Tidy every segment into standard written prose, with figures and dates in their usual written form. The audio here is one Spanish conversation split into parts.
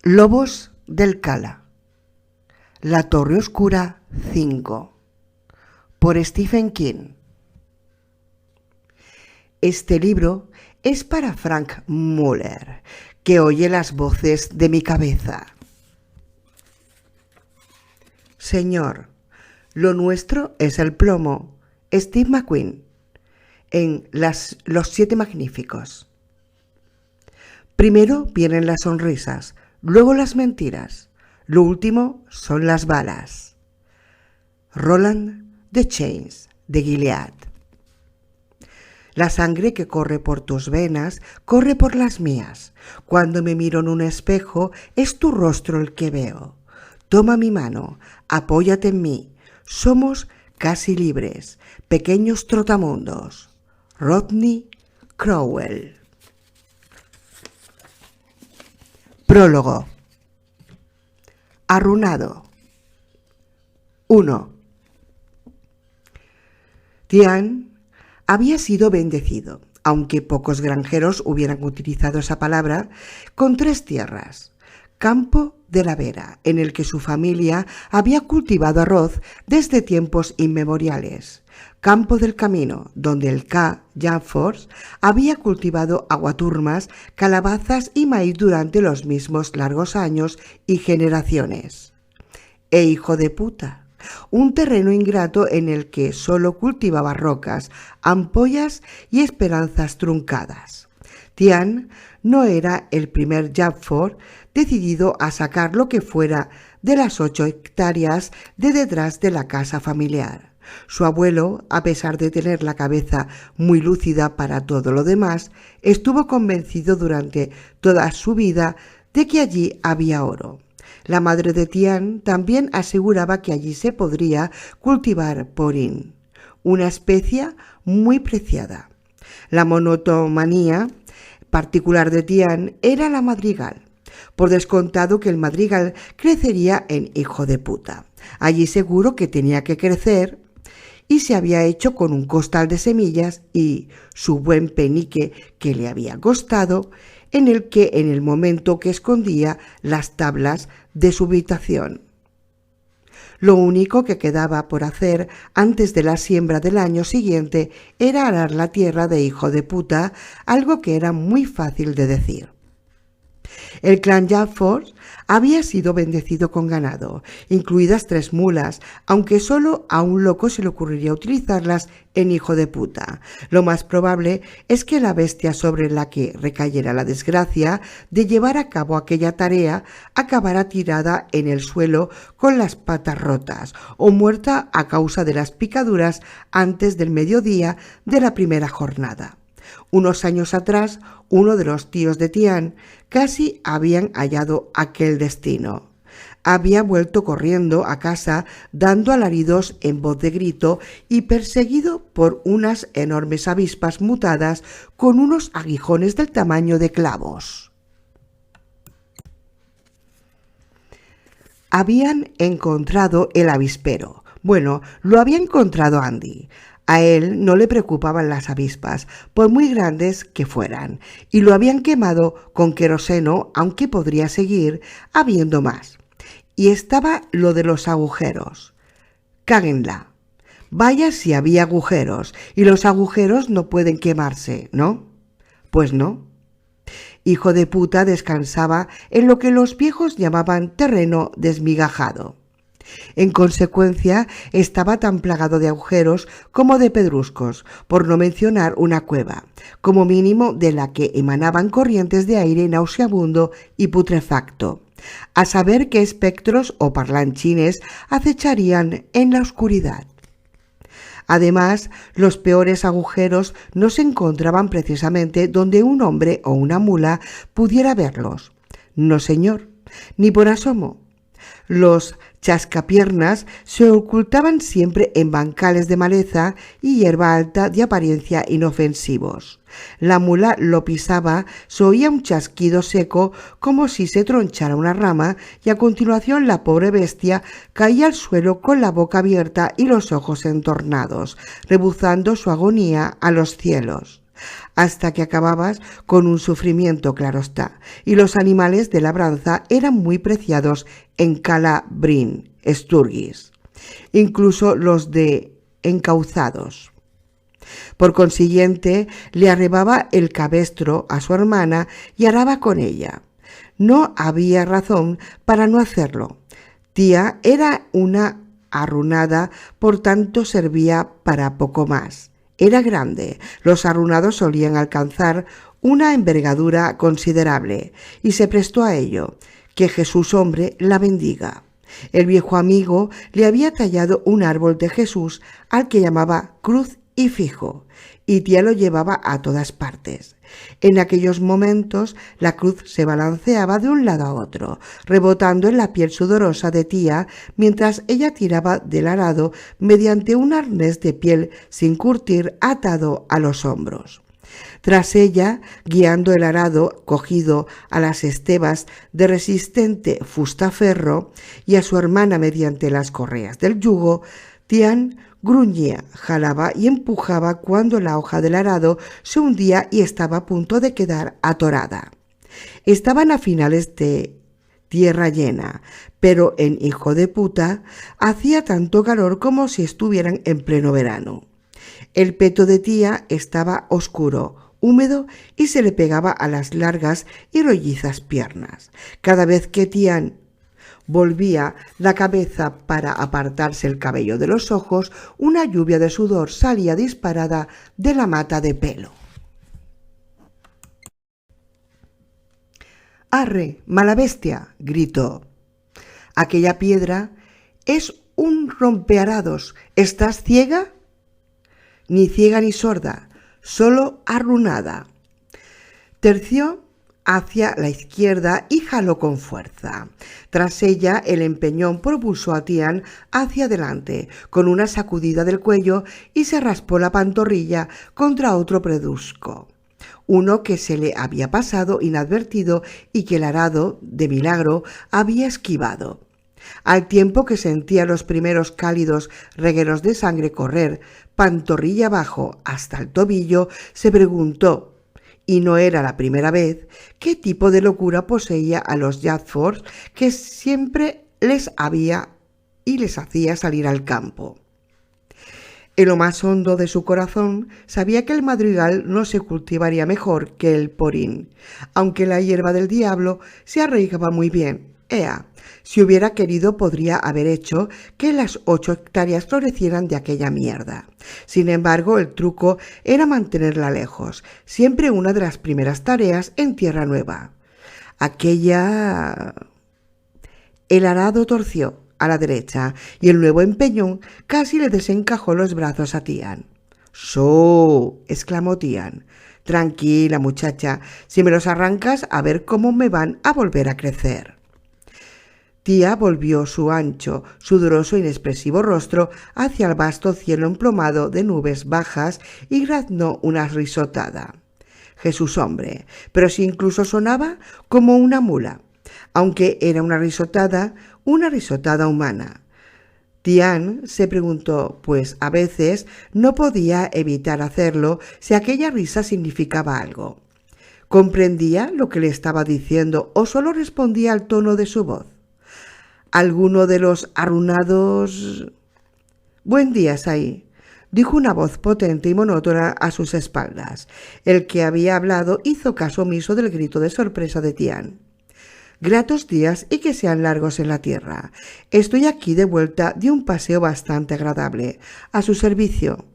Lobos del Cala. La Torre Oscura 5. Por Stephen King. Este libro es para Frank Muller, que oye las voces de mi cabeza. Señor, lo nuestro es el plomo. Steve McQueen, en Los Siete Magníficos. Primero vienen las sonrisas, luego las mentiras, lo último son las balas. Roland de Chains, de Gilead. La sangre que corre por tus venas, corre por las mías. Cuando me miro en un espejo, es tu rostro el que veo. Toma mi mano, apóyate en mí. Somos casi libres, pequeños trotamundos. Rodney Crowell. Prólogo. Arruinado. 1. Tian había sido bendecido, aunque pocos granjeros hubieran utilizado esa palabra, con 3 tierras. Campo de la Vera, en el que su familia había cultivado arroz desde tiempos inmemoriales. Campo del Camino, donde el K. Janfors había cultivado aguaturmas, calabazas y maíz durante los mismos largos años y generaciones. E Hijo de Puta, un terreno ingrato en el que solo cultivaba rocas, ampollas y esperanzas truncadas. Tian no era el primer Janfors decidido a sacar lo que fuera de las 8 hectáreas de detrás de la casa familiar. Su abuelo, a pesar de tener la cabeza muy lúcida para todo lo demás, estuvo convencido durante toda su vida de que allí había oro. La madre de Tian también aseguraba que allí se podría cultivar porín, una especia muy preciada. La monotomanía particular de Tian era la madrigal. Por descontado que el madrigal crecería en Hijo de Puta. Allí seguro que tenía que crecer y se había hecho con un costal de semillas y su buen penique que le había costado, en el momento que escondía las tablas de su habitación. Lo único que quedaba por hacer antes de la siembra del año siguiente era arar la tierra de Hijo de Puta, algo que era muy fácil de decir. El clan Janfors había sido bendecido con ganado, incluidas 3 mulas, aunque solo a un loco se le ocurriría utilizarlas en Hijo de Puta. Lo más probable es que la bestia sobre la que recayera la desgracia de llevar a cabo aquella tarea acabara tirada en el suelo con las patas rotas o muerta a causa de las picaduras antes del mediodía de la primera jornada. Unos años atrás, uno de los tíos de Tian casi habían hallado aquel destino. Había vuelto corriendo a casa dando alaridos en voz de grito y perseguido por unas enormes avispas mutadas con unos aguijones del tamaño de clavos. Habían encontrado el avispero. Bueno, lo había encontrado Andy. A él no le preocupaban las avispas, por muy grandes que fueran, y lo habían quemado con queroseno, aunque podría seguir habiendo más. Y estaba lo de los agujeros. Cáguenla. Vaya si había agujeros, y los agujeros no pueden quemarse, ¿no? Pues no. Hijo de Puta descansaba en lo que los viejos llamaban terreno desmigajado. En consecuencia, estaba tan plagado de agujeros como de pedruscos, por no mencionar una cueva, como mínimo de la que emanaban corrientes de aire nauseabundo y putrefacto, a saber qué espectros o parlanchines acecharían en la oscuridad. Además, los peores agujeros no se encontraban precisamente donde un hombre o una mula pudiera verlos. No, señor, ni por asomo. Los chascapiernas se ocultaban siempre en bancales de maleza y hierba alta de apariencia inofensivos. La mula lo pisaba, se oía un chasquido seco como si se tronchara una rama y a continuación la pobre bestia caía al suelo con la boca abierta y los ojos entornados, rebuzando su agonía a los cielos. hasta que acababas con un sufrimiento, claro está, y los animales de labranza eran muy preciados en Cala Bryn, Sturgis, incluso los de encauzados. Por consiguiente, le arrebaba el cabestro a su hermana y araba con ella. No había razón para no hacerlo. Tía era una arrunada, por tanto servía para poco más. Era grande, los arrunados solían alcanzar una envergadura considerable, y se prestó a ello. Que Jesús hombre la bendiga. El viejo amigo le había tallado un árbol de Jesús al que llamaba cruz y fijo, y tía lo llevaba a todas partes. En aquellos momentos la cruz se balanceaba de un lado a otro, rebotando en la piel sudorosa de tía mientras ella tiraba del arado mediante un arnés de piel sin curtir atado a los hombros. Tras ella, guiando el arado cogido a las estebas de resistente fustaferro y a su hermana mediante las correas del yugo, Tian gruñía, jalaba y empujaba cuando la hoja del arado se hundía y estaba a punto de quedar atorada. Estaban a finales de tierra llena, pero en Hijo de Puta hacía tanto calor como si estuvieran en pleno verano. El peto de tía estaba oscuro, húmedo y se le pegaba a las largas y rollizas piernas. Cada vez que Tian volvía la cabeza para apartarse el cabello de los ojos, una lluvia de sudor salía disparada de la mata de pelo. «¡Arre, mala bestia!», gritó. «Aquella piedra es un rompearados. ¿Estás ciega?». «Ni ciega ni sorda, solo arrunada». Terció hacia la izquierda y jaló con fuerza. Tras ella, el empeñón propulsó a Tian hacia adelante, con una sacudida del cuello, y se raspó la pantorrilla contra otro pedrusco, uno que se le había pasado inadvertido y que el arado, de milagro, había esquivado. Al tiempo que sentía los primeros cálidos regueros de sangre correr pantorrilla abajo hasta el tobillo, se preguntó, y no era la primera vez, qué tipo de locura poseía a los Jadfords, que siempre les hacía salir al campo. En lo más hondo de su corazón sabía que el madrigal no se cultivaría mejor que el porín, aunque la hierba del diablo se arraigaba muy bien. Ea, si hubiera querido podría haber hecho que las 8 hectáreas florecieran de aquella mierda. Sin embargo, el truco era mantenerla lejos, siempre una de las primeras tareas en tierra nueva. El arado torció a la derecha y el nuevo empeñón casi le desencajó los brazos a Tian. «¡So!», exclamó Tian. «Tranquila, muchacha, si me los arrancas, a ver cómo me van a volver a crecer». Tía volvió su ancho, sudoroso e inexpresivo rostro hacia el vasto cielo emplomado de nubes bajas y graznó una risotada. Jesús hombre, pero si incluso sonaba como una mula, aunque era una risotada humana. Tian se preguntó, pues a veces no podía evitar hacerlo si aquella risa significaba algo. ¿Comprendía lo que le estaba diciendo o solo respondía al tono de su voz? ¿Alguno de los arrunados? «Buen día, Saí», dijo una voz potente y monótona a sus espaldas. El que había hablado hizo caso omiso del grito de sorpresa de Tian. «Gratos días y que sean largos en la tierra. Estoy aquí de vuelta de un paseo bastante agradable. A su servicio».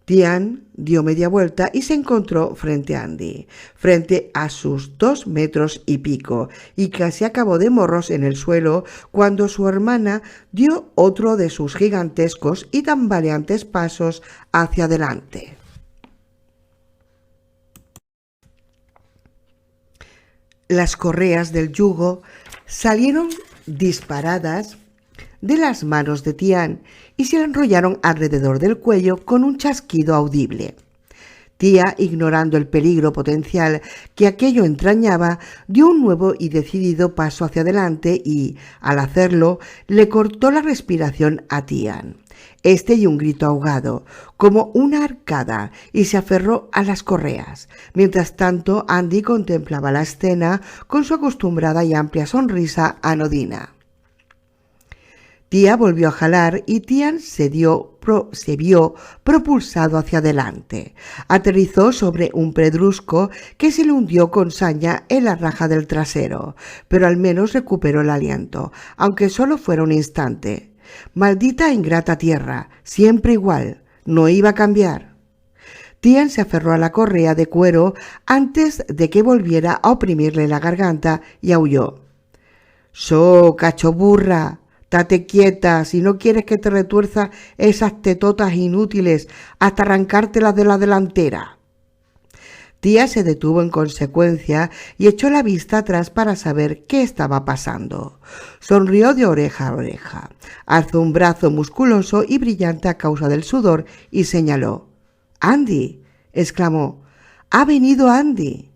Tian dio media vuelta y se encontró frente a Andy, frente a sus 2 metros y pico, y casi acabó de morros en el suelo cuando su hermana dio otro de sus gigantescos y tambaleantes pasos hacia adelante. Las correas del yugo salieron disparadas de las manos de Tian y se le enrollaron alrededor del cuello con un chasquido audible. Tía, ignorando el peligro potencial que aquello entrañaba, dio un nuevo y decidido paso hacia adelante y, al hacerlo, le cortó la respiración a Tian. Este dio un grito ahogado, como una arcada, y se aferró a las correas. Mientras tanto, Andy contemplaba la escena con su acostumbrada y amplia sonrisa anodina. Tía volvió a jalar y Tian se vio propulsado hacia adelante. Aterrizó sobre un pedrusco que se le hundió con saña en la raja del trasero, pero al menos recuperó el aliento, aunque solo fuera un instante. Maldita ingrata tierra, siempre igual, no iba a cambiar. Tian se aferró a la correa de cuero antes de que volviera a oprimirle la garganta y aulló. «So, cachoburra, tate quieta si no quieres que te retuerza esas tetotas inútiles hasta arrancártelas de la delantera». Tía se detuvo en consecuencia y echó la vista atrás para saber qué estaba pasando. Sonrió de oreja a oreja, alzó un brazo musculoso y brillante a causa del sudor y señaló. «¡Andy!», exclamó. «¡Ha venido Andy!».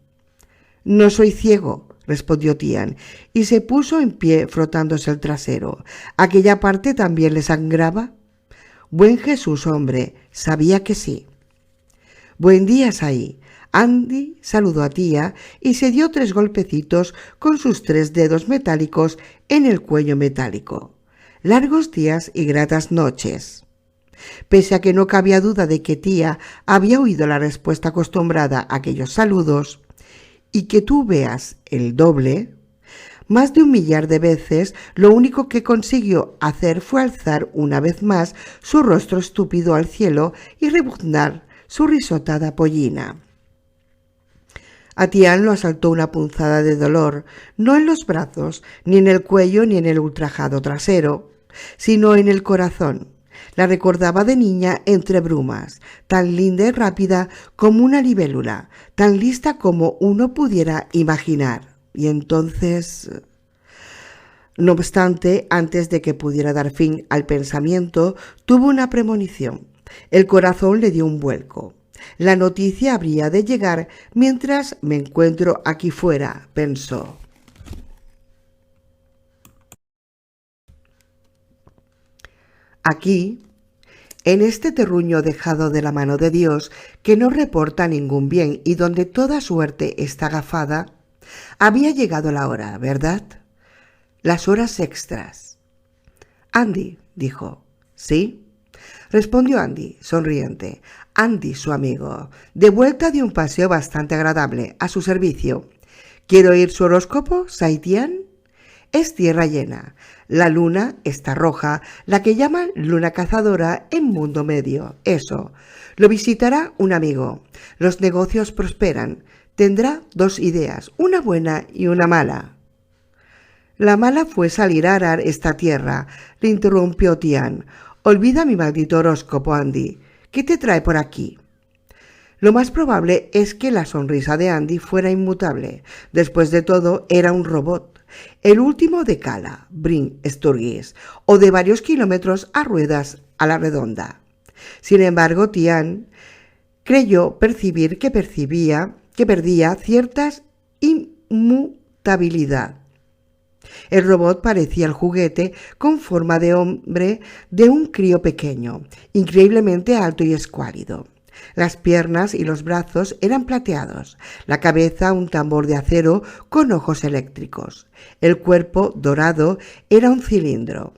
«No soy ciego», respondió Tian, y se puso en pie frotándose el trasero. ¿Aquella parte también le sangraba? Buen Jesús, hombre, sabía que sí. «Buen día, Saí». Andy saludó a Tía y se dio 3 golpecitos con sus 3 dedos metálicos en el cuello metálico. «Largos días y gratas noches». Pese a que no cabía duda de que Tía había oído la respuesta acostumbrada a aquellos saludos, y que tú veas el doble, más de 1 millar de veces, lo único que consiguió hacer fue alzar una vez más su rostro estúpido al cielo y rebuznar su risotada pollina. A Tian lo asaltó una punzada de dolor, no en los brazos, ni en el cuello, ni en el ultrajado trasero, sino en el corazón. La recordaba de niña entre brumas, tan linda y rápida como una libélula, tan lista como uno pudiera imaginar. Y entonces... No obstante, antes de que pudiera dar fin al pensamiento, tuvo una premonición. El corazón le dio un vuelco. La noticia habría de llegar mientras me encuentro aquí fuera, pensó. Aquí, en este terruño dejado de la mano de Dios, que no reporta ningún bien y donde toda suerte está agafada, había llegado la hora, ¿verdad? Las horas extras. Andy, dijo. ¿Sí? Respondió Andy, sonriente. Andy, su amigo, de vuelta de un paseo bastante agradable, a su servicio. ¿Quiere oír su horóscopo, Saitian? Es tierra llena. La luna está roja, la que llaman luna cazadora en mundo medio. Eso. Lo visitará un amigo. Los negocios prosperan. Tendrá 2 ideas, una buena y una mala. La mala fue salir a arar esta tierra, le interrumpió Tian. Olvida mi maldito horóscopo, Andy. ¿Qué te trae por aquí? Lo más probable es que la sonrisa de Andy fuera inmutable. Después de todo, era un robot. El último de Cala, Bryn Sturgis, o de varios kilómetros a ruedas a la redonda. Sin embargo, Tian creyó percibir que perdía cierta inmutabilidad. El robot parecía el juguete con forma de hombre de un crío pequeño, increíblemente alto y escuálido. Las piernas y los brazos eran plateados, la cabeza un tambor de acero con ojos eléctricos. El cuerpo, dorado, era un cilindro.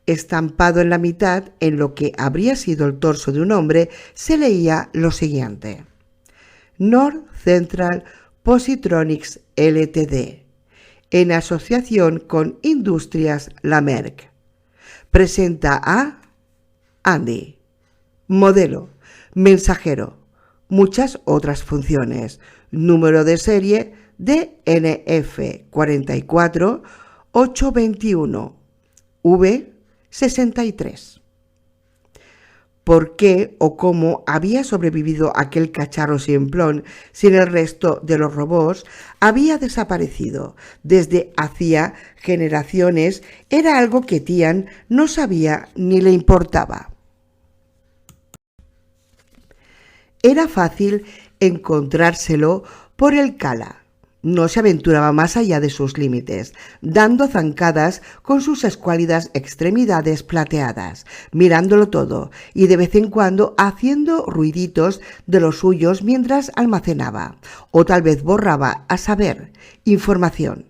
Estampado en la mitad, en lo que habría sido el torso de un hombre, se leía lo siguiente: North Central Positronics Ltd., en asociación con Industrias Lamerck. Presenta a Andy, modelo, mensajero, muchas otras funciones. Número de serie DNF 44821 V63. ¿Por qué o cómo había sobrevivido aquel cacharro simplón sin el resto de los robots? Había desaparecido desde hacía generaciones. Era algo que Tian no sabía ni le importaba. Era fácil encontrárselo por el Cala. No se aventuraba más allá de sus límites, dando zancadas con sus escuálidas extremidades plateadas, mirándolo todo y de vez en cuando haciendo ruiditos de los suyos mientras almacenaba, o tal vez borraba, a saber, información.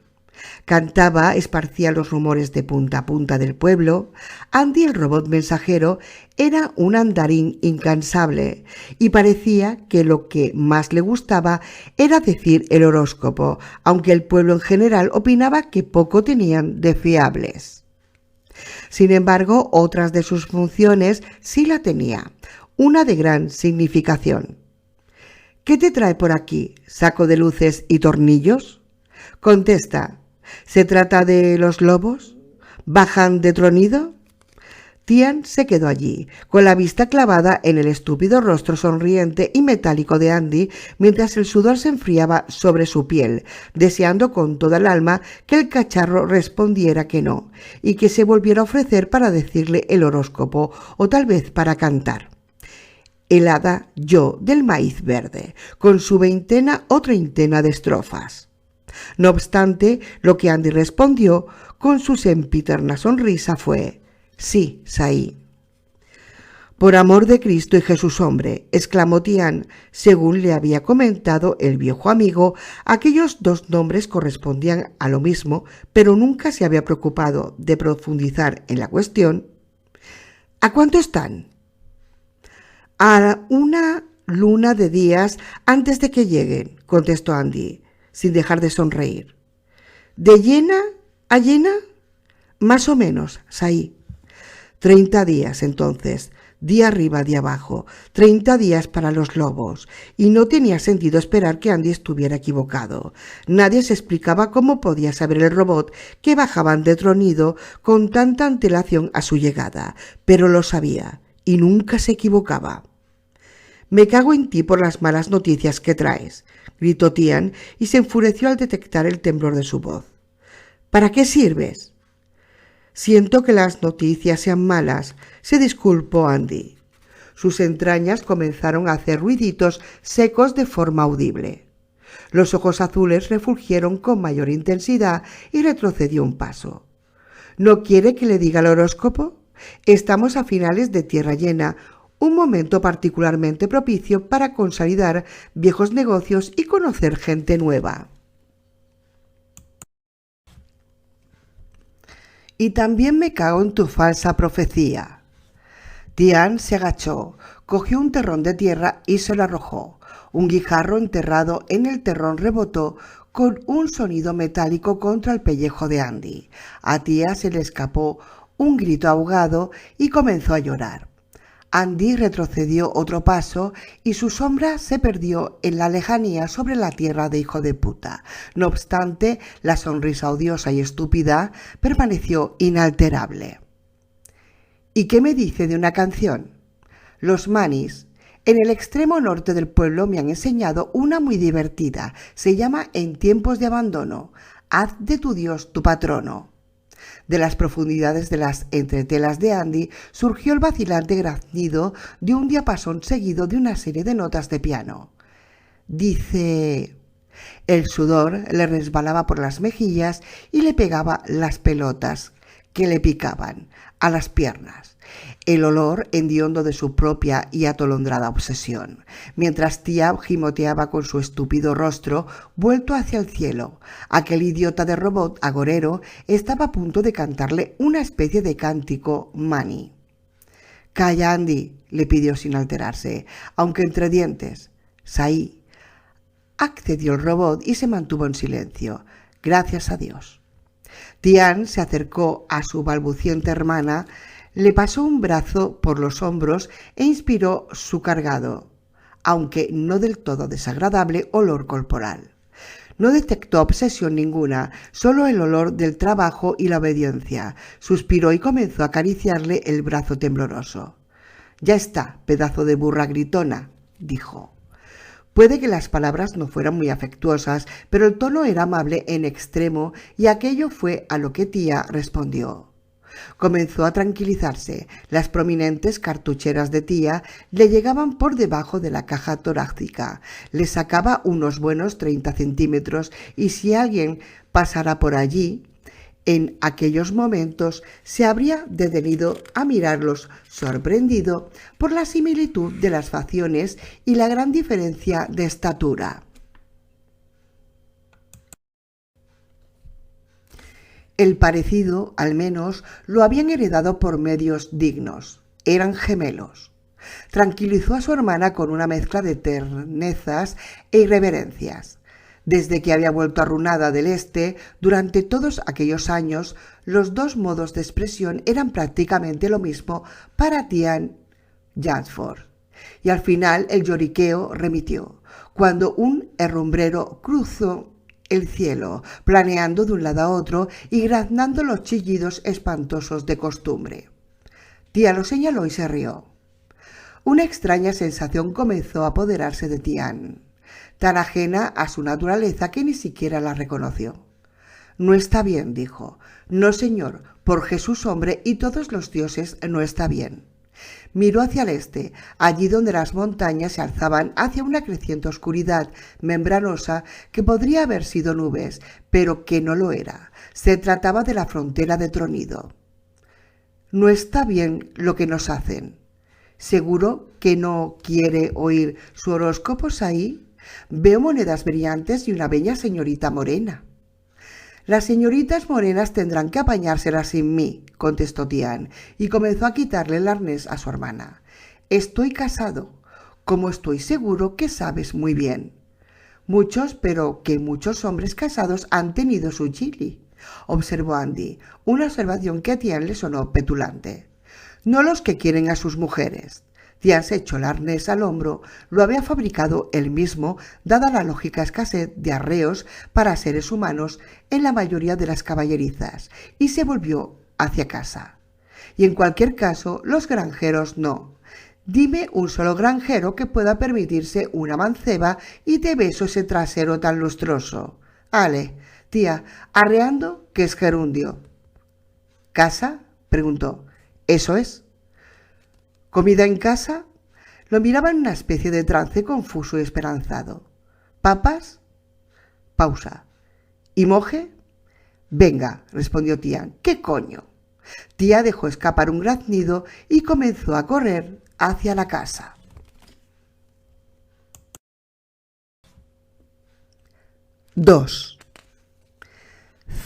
Cantaba, esparcía los rumores de punta a punta del pueblo. Andy, el robot mensajero, era un andarín incansable y parecía que lo que más le gustaba era decir el horóscopo, aunque el pueblo en general opinaba que poco tenían de fiables. Sin embargo, otras de sus funciones sí la tenía, una de gran significación. ¿Qué te trae por aquí, saco de luces y tornillos? Contesta. ¿Se trata de los lobos? ¿Bajan de tronido? Tian se quedó allí, con la vista clavada en el estúpido rostro sonriente y metálico de Andy, mientras el sudor se enfriaba sobre su piel, deseando con toda el alma que el cacharro respondiera que no, y que se volviera a ofrecer para decirle el horóscopo, o tal vez para cantar. El hada Yo del maíz verde, con su veintena o treintena de estrofas. No obstante, lo que Andy respondió con su sempiterna sonrisa fue: «Sí, Saí». «Por amor de Cristo y Jesús hombre», exclamó Tian. Según le había comentado el viejo amigo, aquellos dos nombres correspondían a lo mismo, pero nunca se había preocupado de profundizar en la cuestión. «¿A cuánto están?» «A una luna de días antes de que lleguen», contestó Andy, sin dejar de sonreír. «¿De llena a llena?» «Más o menos, Saí». 30 días, entonces, día arriba, día abajo, 30 días para los lobos, y no tenía sentido esperar que Andy estuviera equivocado. Nadie se explicaba cómo podía saber el robot que bajaban de tronido con tanta antelación a su llegada, pero lo sabía, y nunca se equivocaba. «Me cago en ti por las malas noticias que traes», gritó Tian, y se enfureció al detectar el temblor de su voz. «¿Para qué sirves?» «Siento que las noticias sean malas», se disculpó Andy. Sus entrañas comenzaron a hacer ruiditos secos de forma audible. Los ojos azules refulgieron con mayor intensidad y retrocedió un paso. «¿No quiere que le diga el horóscopo? Estamos a finales de tierra llena, un momento particularmente propicio para consolidar viejos negocios y conocer gente nueva». «Y también me cago en tu falsa profecía». Tian se agachó, cogió un terrón de tierra y se lo arrojó. Un guijarro enterrado en el terrón rebotó con un sonido metálico contra el pellejo de Andy. A Tia se le escapó un grito ahogado y comenzó a llorar. Andy retrocedió otro paso y su sombra se perdió en la lejanía sobre la tierra de hijo de puta. No obstante, la sonrisa odiosa y estúpida permaneció inalterable. «¿Y qué me dice de una canción?» «Los manis en el extremo norte del pueblo me han enseñado una muy divertida. Se llama En tiempos de abandono. Haz de tu Dios tu patrono». De las profundidades de las entretelas de Andy surgió el vacilante graznido de un diapasón seguido de una serie de notas de piano. Dice... El sudor le resbalaba por las mejillas y le pegaba las pelotas que le picaban a las piernas. El olor hediondo de su propia y atolondrada obsesión, mientras Tia gimoteaba con su estúpido rostro vuelto hacia el cielo. Aquel idiota de robot agorero estaba a punto de cantarle una especie de cántico mani. «Calla, Andy», le pidió sin alterarse, aunque entre dientes. «Saí», accedió el robot y se mantuvo en silencio. «Gracias a Dios». Tian se acercó a su balbuciente hermana, le pasó un brazo por los hombros e inspiró su cargado, aunque no del todo desagradable, olor corporal. No detectó obsesión ninguna, solo el olor del trabajo y la obediencia. Suspiró y comenzó a acariciarle el brazo tembloroso. «Ya está, pedazo de burra gritona», dijo. Puede que las palabras no fueran muy afectuosas, pero el tono era amable en extremo y aquello fue a lo que Tia respondió. Comenzó a tranquilizarse. Las prominentes cartucheras de tía le llegaban por debajo de la caja torácica. Le sacaba unos buenos 30 centímetros y si alguien pasara por allí, en aquellos momentos se habría detenido a mirarlos sorprendido por la similitud de las facciones y la gran diferencia de estatura. El parecido, al menos, lo habían heredado por medios dignos. Eran gemelos. Tranquilizó a su hermana con una mezcla de ternezas e irreverencias. Desde que había vuelto arruinada del este, durante todos aquellos años, los dos modos de expresión eran prácticamente lo mismo para Tian Jadford. Y al final el lloriqueo remitió, cuando un herrumbrero cruzó el cielo, planeando de un lado a otro y graznando los chillidos espantosos de costumbre. Tía lo señaló y se rió. Una extraña sensación comenzó a apoderarse de Tian, tan ajena a su naturaleza que ni siquiera la reconoció. No está bien, dijo. No, señor, por Jesús hombre y todos los dioses no está bien. Miró hacia el este, allí donde las montañas se alzaban hacia una creciente oscuridad membranosa que podría haber sido nubes, pero que no lo era. Se trataba de la frontera de Tronido. No está bien lo que nos hacen. ¿Seguro que no quiere oír su horóscopos ahí? Veo monedas brillantes y una bella señorita morena. Las señoritas morenas tendrán que apañárselas sin mí, contestó Tian, y comenzó a quitarle el arnés a su hermana. Estoy casado, como estoy seguro que sabes muy bien. Muchos, pero que muchos hombres casados han tenido su chili, observó Andy, una observación que a Tian le sonó petulante. No los que quieren a sus mujeres. Tian se echó el arnés al hombro, lo había fabricado él mismo, dada la lógica escasez de arreos para seres humanos en la mayoría de las caballerizas, y se volvió hacia casa. Y en cualquier caso, los granjeros no. Dime un solo granjero que pueda permitirse una manceba y te beso ese trasero tan lustroso. Ale, tía, arreando que es gerundio. ¿Casa? Preguntó. Eso es. ¿Comida en casa? Lo miraba en una especie de trance confuso y esperanzado. ¿Papas? Pausa. ¿Y moje? Venga, respondió Tian. ¿Qué coño? Tía dejó escapar un graznido y comenzó a correr hacia la casa. 2.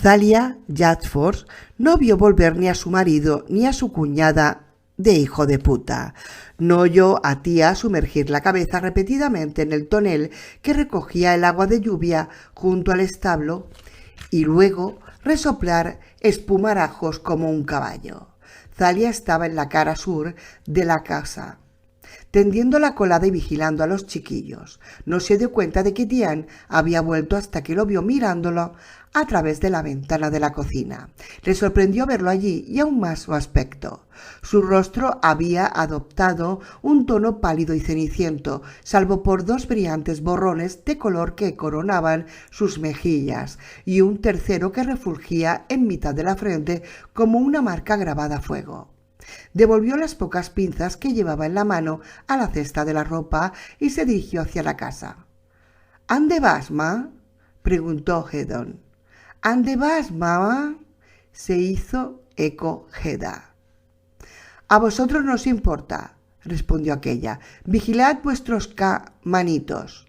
Thalia Jadford no vio volver ni a su marido ni a su cuñada de hijo de puta. No oyó a Tía sumergir la cabeza repetidamente en el tonel que recogía el agua de lluvia junto al establo y luego resoplar espumarajos como un caballo. Thalia estaba en la cara sur de la casa, tendiendo la colada y vigilando a los chiquillos. No se dio cuenta de que Tian había vuelto hasta que lo vio mirándolo a través de la ventana de la cocina. Le sorprendió verlo allí y aún más su aspecto. Su rostro había adoptado un tono pálido y ceniciento, salvo por dos brillantes borrones de color que coronaban sus mejillas y un tercero que refulgía en mitad de la frente como una marca grabada a fuego. Devolvió las pocas pinzas que llevaba en la mano a la cesta de la ropa y se dirigió hacia la casa. «¿Ande vas, ma?», preguntó Hedon. «¿Ande vas, mamá?», se hizo eco Hedda. «A vosotros no os importa», respondió aquella. «Vigilad vuestros manitos».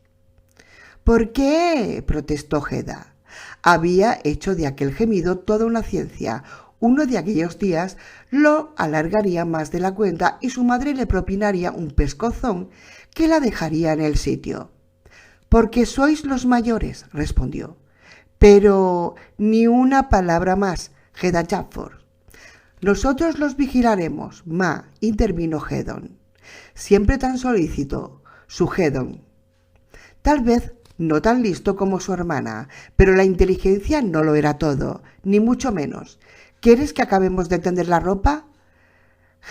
«¿Por qué?», protestó Hedda. Había hecho de aquel gemido toda una ciencia. Uno de aquellos días lo alargaría más de la cuenta y su madre le propinaría un pescozón que la dejaría en el sitio. «Porque sois los mayores», respondió. «Pero ni una palabra más, Hedda Jadford». «Nosotros los vigilaremos, ma», intervino Hedon. Siempre tan solícito, su Hedon. Tal vez no tan listo como su hermana, pero la inteligencia no lo era todo, ni mucho menos. «¿Quieres que acabemos de tender la ropa?»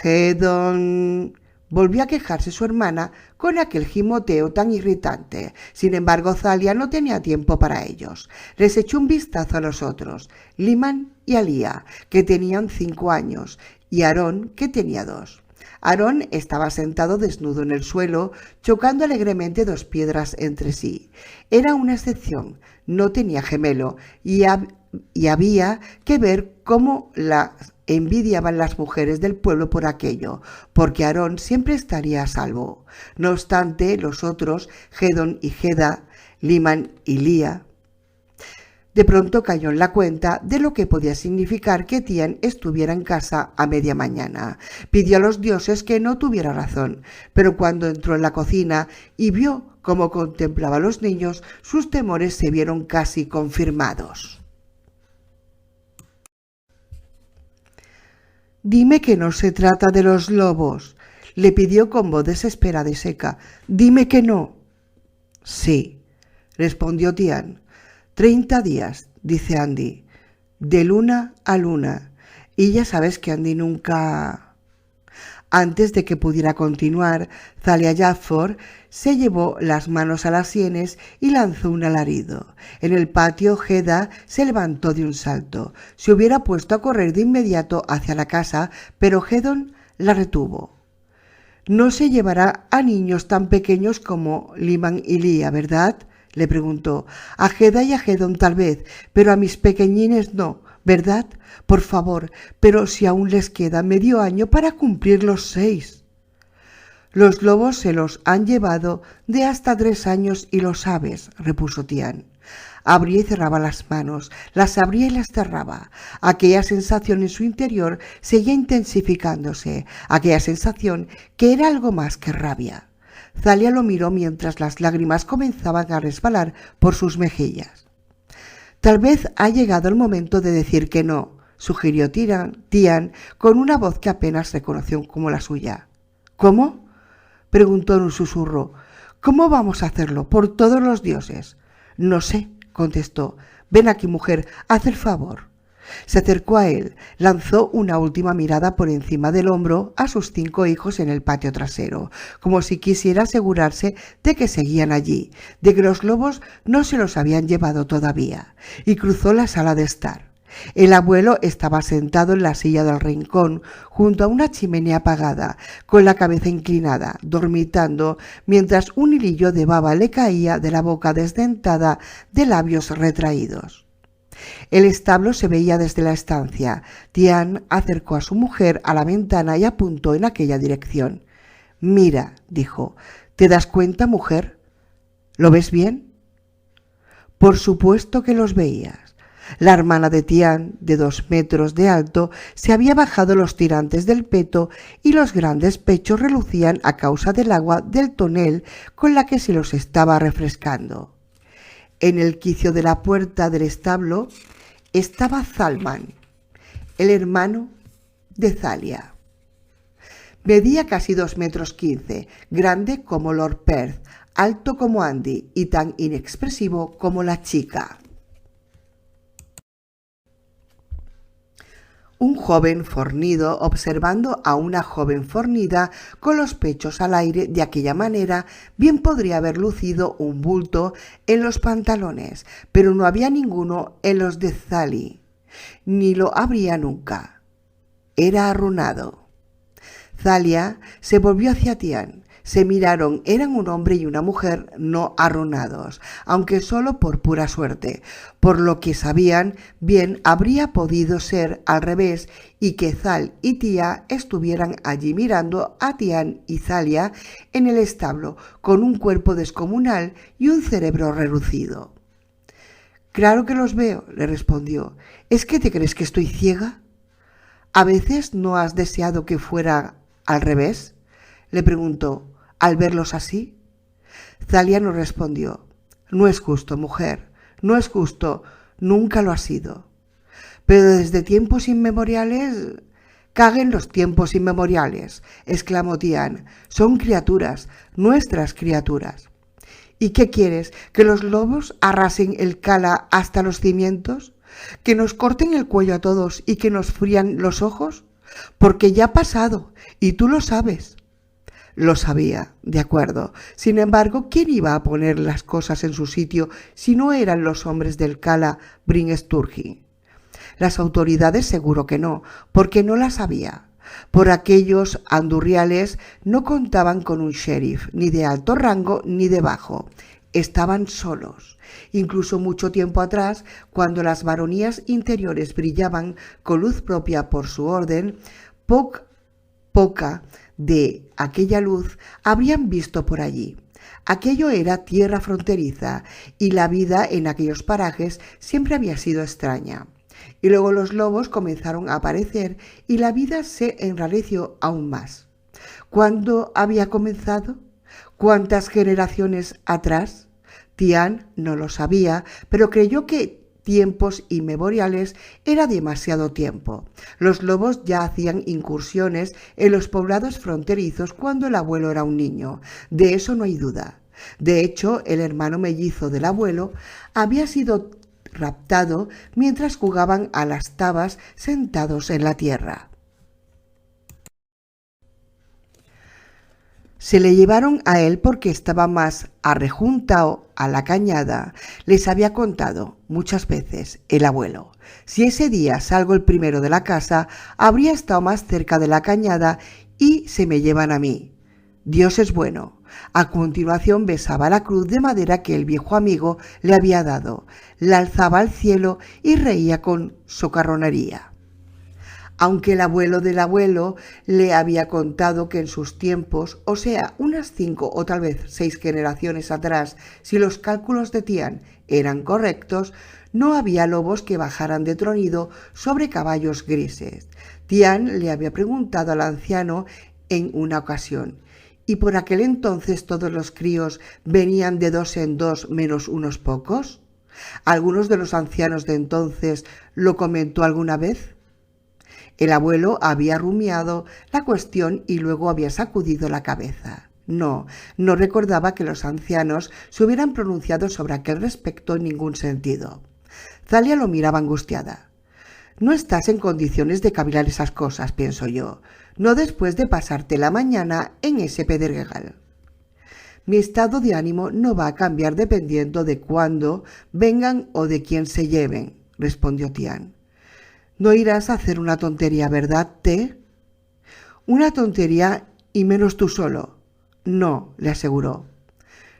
«Hedon», Volvió a quejarse su hermana con aquel gimoteo tan irritante. Sin embargo, Thalia no tenía tiempo para ellos. Les echó un vistazo a los otros, Liman y Alía, que tenían 5 años, y Aarón, que tenía 2. Aarón estaba sentado desnudo en el suelo, chocando alegremente 2 piedras entre sí. Era una excepción, no tenía gemelo, y había que ver cómo la envidiaban las mujeres del pueblo por aquello, porque Aarón siempre estaría a salvo. No obstante, los otros, Gedón y Geda, Liman y Lía, de pronto cayó en la cuenta de lo que podía significar que Tian estuviera en casa a media mañana. Pidió a los dioses que no tuviera razón, pero cuando entró en la cocina y vio cómo contemplaba a los niños, sus temores se vieron casi confirmados. «Dime que no se trata de los lobos», le pidió con voz desesperada y seca. «Dime que no». «Sí», respondió Tian. 30 días, dice Andy, de luna a luna. Y ya sabes que Andy nunca... Antes de que pudiera continuar, Thalia Jafford se llevó las manos a las sienes y lanzó un alarido. En el patio, Geda se levantó de un salto. Se hubiera puesto a correr de inmediato hacia la casa, pero Gedón la retuvo. «No se llevará a niños tan pequeños como Liman y Lía, ¿verdad?», le preguntó. «A Geda y a Gedón tal vez, pero a mis pequeñines no, ¿verdad? Por favor, pero si aún les queda medio año para cumplir los 6. «Los lobos se los han llevado de hasta 3 años y lo sabes», repuso Tian. Abría y cerraba las manos, las abría y las cerraba. Aquella sensación en su interior seguía intensificándose, aquella sensación que era algo más que rabia. Thalia lo miró mientras las lágrimas comenzaban a resbalar por sus mejillas. «Tal vez ha llegado el momento de decir que no», sugirió Tian con una voz que apenas reconoció como la suya. «¿Cómo?», preguntó en un susurro. «¿Cómo vamos a hacerlo? Por todos los dioses». «No sé», contestó. «Ven aquí, mujer, haz el favor». Se acercó a él, lanzó una última mirada por encima del hombro a sus 5 hijos en el patio trasero, como si quisiera asegurarse de que seguían allí, de que los lobos no se los habían llevado todavía, y cruzó la sala de estar. El abuelo estaba sentado en la silla del rincón, junto a una chimenea apagada, con la cabeza inclinada, dormitando, mientras un hilillo de baba le caía de la boca desdentada de labios retraídos. El establo se veía desde la estancia. Tian acercó a su mujer a la ventana y apuntó en aquella dirección. «Mira», dijo, «¿te das cuenta, mujer? ¿Lo ves bien?» Por supuesto que los veías. La hermana de Tian, de 2 metros de alto, se había bajado los tirantes del peto y los grandes pechos relucían a causa del agua del tonel con la que se los estaba refrescando. En el quicio de la puerta del establo estaba Zalman, el hermano de Thalia. Medía casi 2,15 metros, grande como Lord Perth, alto como Andy y tan inexpresivo como la chica. Un joven fornido observando a una joven fornida con los pechos al aire de aquella manera bien podría haber lucido un bulto en los pantalones, pero no había ninguno en los de Thalia, ni lo habría nunca. Era arrunado. Thalia se volvió hacia Tian. Se miraron, eran un hombre y una mujer no arrunados, aunque solo por pura suerte. Por lo que sabían bien, habría podido ser al revés y que Zal y Tia estuvieran allí mirando a Tian y Thalia en el establo, con un cuerpo descomunal y un cerebro reducido. «Claro que los veo», le respondió. «¿Es que te crees que estoy ciega? ¿A veces no has deseado que fuera al revés?», le preguntó. «¿Al verlos así?». Thalia no respondió. «No es justo, mujer, no es justo, nunca lo ha sido. Pero desde tiempos inmemoriales...». «Caguen los tiempos inmemoriales», exclamó Tian. «Son criaturas, nuestras criaturas». «¿Y qué quieres? ¿Que los lobos arrasen el Cala hasta los cimientos? ¿Que nos corten el cuello a todos y que nos frían los ojos? Porque ya ha pasado, y tú lo sabes». Lo sabía, de acuerdo. Sin embargo, ¿quién iba a poner las cosas en su sitio si no eran los hombres del Cala Bryn Sturgi? Las autoridades seguro que no, porque no las había. Por aquellos andurriales no contaban con un sheriff, ni de alto rango ni de bajo. Estaban solos. Incluso mucho tiempo atrás, cuando las baronías interiores brillaban con luz propia por su orden, poca de aquella luz habrían visto por allí. Aquello era tierra fronteriza y la vida en aquellos parajes siempre había sido extraña. Y luego los lobos comenzaron a aparecer y la vida se enrareció aún más. ¿Cuándo había comenzado? ¿Cuántas generaciones atrás? Tian no lo sabía, pero creyó que tiempos inmemoriales era demasiado tiempo. Los lobos ya hacían incursiones en los poblados fronterizos cuando el abuelo era un niño. De eso no hay duda. De hecho, el hermano mellizo del abuelo había sido raptado mientras jugaban a las tabas sentados en la tierra. Se le llevaron a él porque estaba más arrejuntado a la cañada. Les había contado muchas veces el abuelo. Si ese día salgo el primero de la casa, habría estado más cerca de la cañada y se me llevan a mí. Dios es bueno. A continuación besaba la cruz de madera que el viejo amigo le había dado, la alzaba al cielo y reía con socarronería. Aunque el abuelo del abuelo le había contado que en sus tiempos, o sea, unas 5 o tal vez 6 generaciones atrás, si los cálculos de Tian eran correctos, no había lobos que bajaran de tronido sobre caballos grises. Tian le había preguntado al anciano en una ocasión, ¿y por aquel entonces todos los críos venían de 2 en 2 menos unos pocos? ¿Algunos de los ancianos de entonces lo comentó alguna vez? El abuelo había rumiado la cuestión y luego había sacudido la cabeza. No recordaba que los ancianos se hubieran pronunciado sobre aquel respecto en ningún sentido. Thalia lo miraba angustiada. No estás en condiciones de cavilar esas cosas, pienso yo, no después de pasarte la mañana en ese pedregal. Mi estado de ánimo no va a cambiar dependiendo de cuándo vengan o de quién se lleven, respondió Tian. No irás a hacer una tontería, ¿verdad, Te? Una tontería y menos tú solo. No, le aseguró.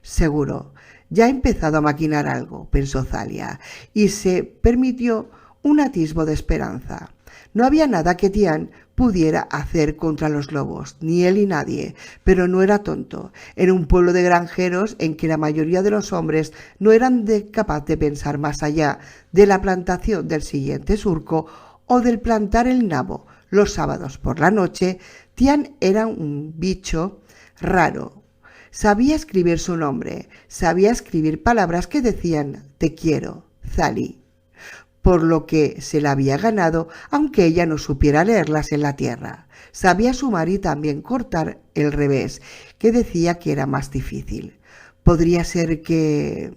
Seguro, ya ha empezado a maquinar algo, pensó Thalia, y se permitió un atisbo de esperanza. No había nada que Tian pudiera hacer contra los lobos, ni él ni nadie, pero no era tonto. En un pueblo de granjeros en que la mayoría de los hombres no eran capaces de pensar más allá de la plantación del siguiente surco o del plantar el nabo los sábados por la noche, Tian era un bicho raro. Sabía escribir su nombre, sabía escribir palabras que decían «te quiero, Thali», por lo que se la había ganado, aunque ella no supiera leerlas en la tierra. Sabía sumar y también cortar el revés, que decía que era más difícil. Podría ser que...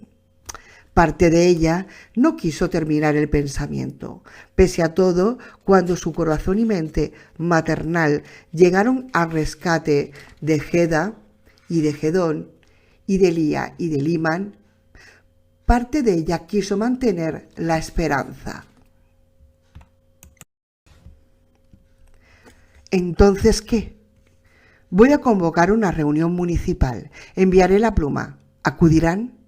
Parte de ella no quiso terminar el pensamiento. Pese a todo, cuando su corazón y mente maternal llegaron al rescate de Geda y de Gedón y de Lía y de Liman, parte de ella quiso mantener la esperanza. ¿Entonces qué? Voy a convocar una reunión municipal. Enviaré la pluma. ¿Acudirán?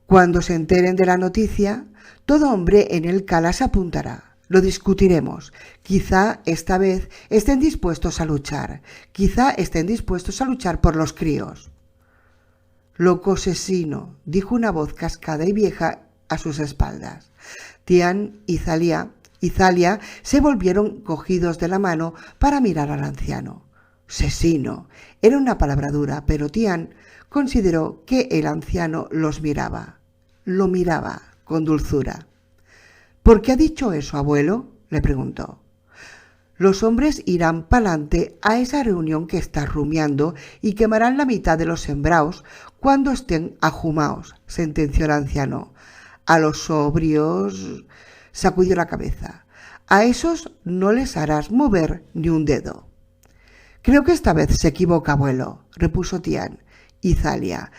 Cuando se enteren de la noticia, todo hombre en el Cala se apuntará. Lo discutiremos. Quizá esta vez estén dispuestos a luchar. Quizá estén dispuestos a luchar por los críos. Loco asesino, dijo una voz cascada y vieja a sus espaldas. Tian y Thalia se volvieron cogidos de la mano para mirar al anciano. Sesino era una palabra dura, pero Tian consideró que el anciano los miraba. Lo miraba con dulzura. ¿Por qué ha dicho eso, abuelo?, le preguntó. Los hombres irán pa'lante a esa reunión que estás rumiando y quemarán la mitad de los sembraos cuando estén ajumaos, sentenció el anciano. A los sobrios... sacudió la cabeza. A esos no les harás mover ni un dedo. Creo que esta vez se equivoca, abuelo, repuso Tian. Y Thalia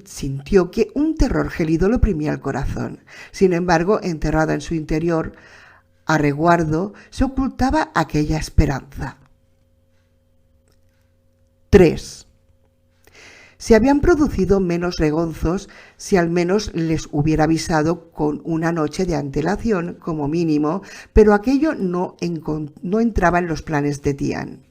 sintió que un terror gélido le oprimía el corazón. Sin embargo, enterrada en su interior, a reguardo, se ocultaba aquella esperanza. 3. Se habían producido menos regonzos si al menos les hubiera avisado con una noche de antelación como mínimo, pero aquello no entraba en los planes de Tian.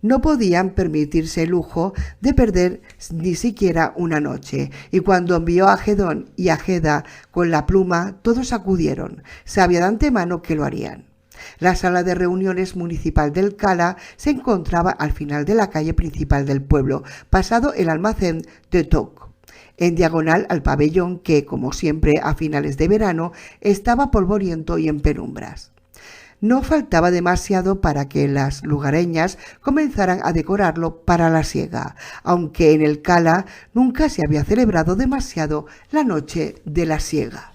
No podían permitirse el lujo de perder ni siquiera una noche, y cuando envió a Gedón y a Geda con la pluma, todos acudieron. Sabía de antemano que lo harían. La sala de reuniones municipal del Cala se encontraba al final de la calle principal del pueblo, pasado el almacén de Toc, en diagonal al pabellón que, como siempre a finales de verano, estaba polvoriento y en penumbras. No faltaba demasiado para que las lugareñas comenzaran a decorarlo para la siega, aunque en el Cala nunca se había celebrado demasiado la noche de la siega.